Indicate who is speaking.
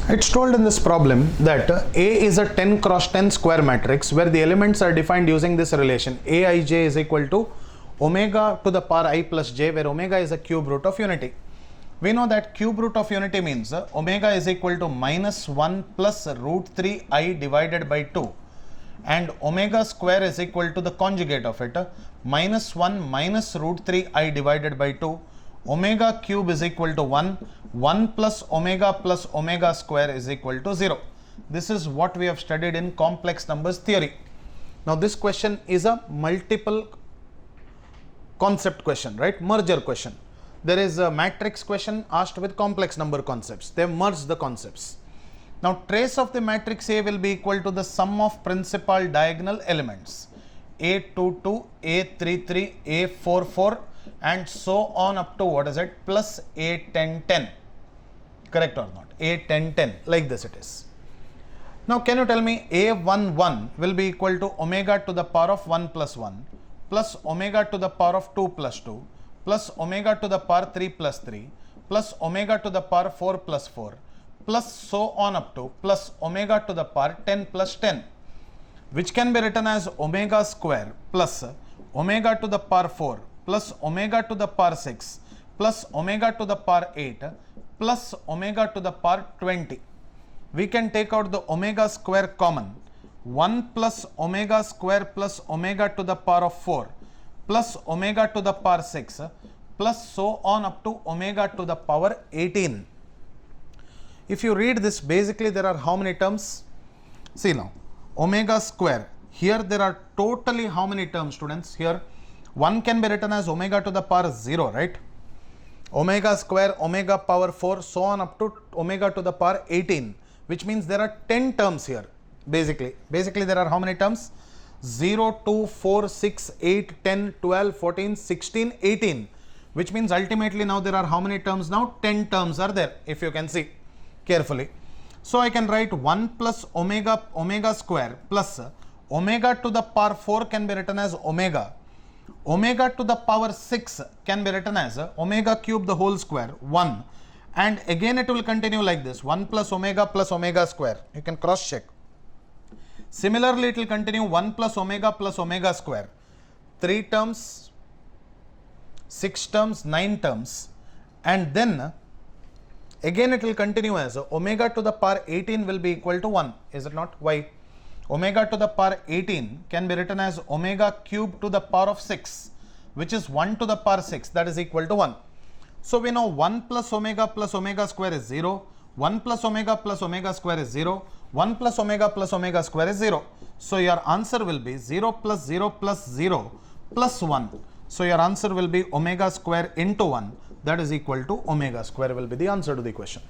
Speaker 1: It's told in this problem that A is a 10 cross 10 square matrix where the elements are defined using this relation Aij is equal to omega to the power I plus j, where omega is a cube root of unity. We know that cube root of unity means omega is equal to minus 1 plus root 3 I divided by 2, and omega square is equal to the conjugate of it, minus 1 minus root 3 I divided by 2. Omega cube is equal to 1, 1 plus omega square is equal to 0. This is what we have studied in complex numbers theory. Now this question is a multiple concept question, right? Merger question. There is a matrix question asked with complex number concepts. They have merged the concepts. Now trace of the matrix A will be equal to the sum of principal diagonal elements A22, A33, A44 and so on up to what is it, plus A1010. Correct or not? A1010, like this it is. Now can you tell me A11 will be equal to omega to the power of 1 plus 1 plus omega to the power of 2 plus 2 plus omega to the power 3 plus 3 plus omega to the power 4 plus 4 plus so on up to plus omega to the power 10 plus 10, which can be written as omega square plus omega to the power 4 plus omega to the power 6 plus omega to the power 8 plus omega to the power 20. We can take out the omega square common. 1 plus omega square plus omega to the power of 4 plus omega to the power 6 plus so on up to omega to the power 18. If you read this, basically there are how many terms? See now, omega square. Here there are totally how many terms, students? Here 1 can be written as omega to the power 0, right? Omega square, omega power 4, so on up to omega to the power 18, which means there are 10 terms here. Basically there are how many terms? 0, 2, 4, 6, 8, 10, 12, 14, 16, 18, which means ultimately now there are how many terms now? 10 terms are there, if you can see carefully. So I can write 1 plus omega square plus omega to the power 4 can be written as omega. Omega to the power 6 can be written as omega cube the whole square 1, and again it will continue like this, 1 plus omega square. You can cross check. Similarly it will continue 1 plus omega square, 3 terms, 6 terms, 9 terms, and then again it will continue as omega to the power 18 will be equal to 1, is it not? Why? Omega to the power 18 can be written as omega cube to the power of 6, which is 1 to the power 6, that is equal to 1. So we know 1 plus omega square is 0, 1 plus omega square is 0, 1 plus omega square is 0. So your answer will be 0 plus 0 plus 0 plus 1. So your answer will be omega square into 1, that is equal to omega square will be the answer to the question.